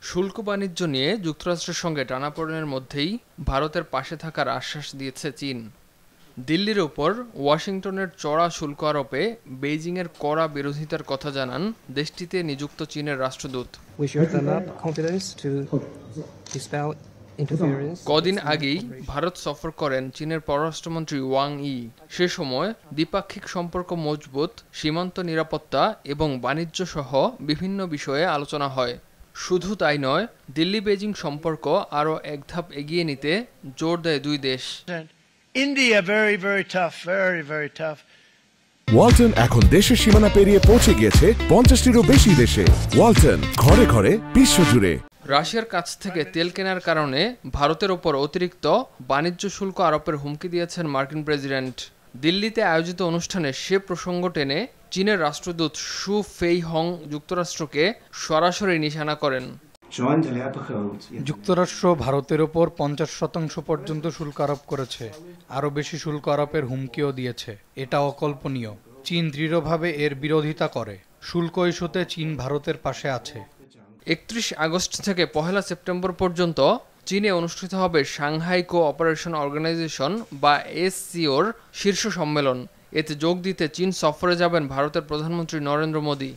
শুল্ক বাণিজ্য নিয়ে যুক্তরাষ্ট্রের সঙ্গে টানাপোড়েনের মধ্যেই ভারতের পাশে থাকার আশ্বাস দিয়েছে চীন। দিল্লির ওপর ওয়াশিংটনের চড়া শুল্ক আরোপে বেইজিংয়ের কড়া বিরোধিতার কথা জানান দেশটিতে নিযুক্ত চীনের রাষ্ট্রদূত। কদিন আগেই ভারত সফর করেন চীনের পররাষ্ট্রমন্ত্রী ওয়াং ই। সে সময় দ্বিপাক্ষিক সম্পর্ক মজবুত, সীমান্ত নিরাপত্তা এবং বাণিজ্য সহ বিভিন্ন বিষয়ে আলোচনা হয়। শুধু তাই নয়, দিল্লি বেইজিং সম্পর্ক আরও এক ধাপ এগিয়ে নিতে জোর দেয় দুই দেশ। India very tough, very tough. Walton এখন দেশের সীমানা পেরিয়ে পৌঁছে গিয়েছে 50টিরও বেশি দেশে। ওয়ালটন, ঘরে ঘরে বিশ্বজুড়ে। রাশিয়ার কাছ থেকে তেল কেনার কারণে ভারতের ওপর অতিরিক্ত বাণিজ্য শুল্ক আরোপের হুমকি দিয়েছেন মার্কিন প্রেসিডেন্ট। দিল্লিতে আয়োজিত অনুষ্ঠানে সে প্রসঙ্গ টেনে চীনের রাষ্ট্রদূত শু ফেইহং যুক্তরাষ্ট্রকে সরাসরি নিশানা করেন। যুক্তরাষ্ট্র ভারতের ওপর 50% পর্যন্ত শুল্ক আরোপ করেছে, আরও বেশি শুল্ক আরোপের হুমকিও দিয়েছে। এটা অকল্পনীয়। চীন দৃঢ়ভাবে এর বিরোধিতা করে। শুল্ক ইস্যুতে চীন ভারতের পাশে আছে। 31 আগস্ট থেকে 1 সেপ্টেম্বর পর্যন্ত চীনে অনুষ্ঠিত হবে সাংহাই কোঅপারেশন অর্গানাইজেশন বা এসসিওর শীর্ষ সম্মেলন। এতে যোগ দিতে চীন সফরে যাবেন ভারতের প্রধানমন্ত্রী নরেন্দ্র মোদী।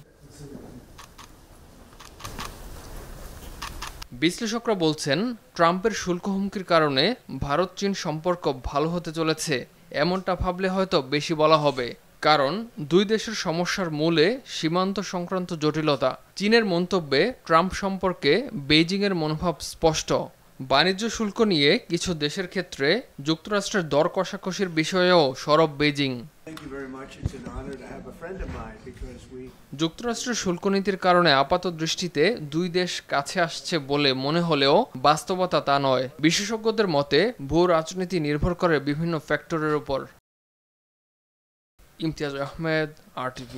বিশ্লেষকরা বলছেন, ট্রাম্পের শুল্ক হুমকির কারণে ভারত চীন সম্পর্ক ভালো হতে চলেছে এমনটা ভাবলে হয়তো বেশি বলা হবে। কারণ দুই দেশের সমস্যার মূলে সীমান্ত সংক্রান্ত জটিলতা। চীনের মন্তব্যে ট্রাম্প সম্পর্কে বেইজিংয়ের মনোভাব স্পষ্ট। বাণিজ্য শুল্ক নিয়ে কিছু দেশের ক্ষেত্রে যুক্তরাষ্ট্রের দর কষাকষির বিষয়েও সরব বেইজিং। যুক্তরাষ্ট্রের শুল্ক নীতির কারণে আপাত দৃষ্টিতে দুই দেশ কাছে আসছে বলে মনে হলেও বাস্তবতা তা নয়। বিশেষজ্ঞদের মতে ভূ রাজনীতি নির্ভর করে বিভিন্ন ফ্যাক্টরের উপর। ইমতিয়াজ আহমেদ, RTV।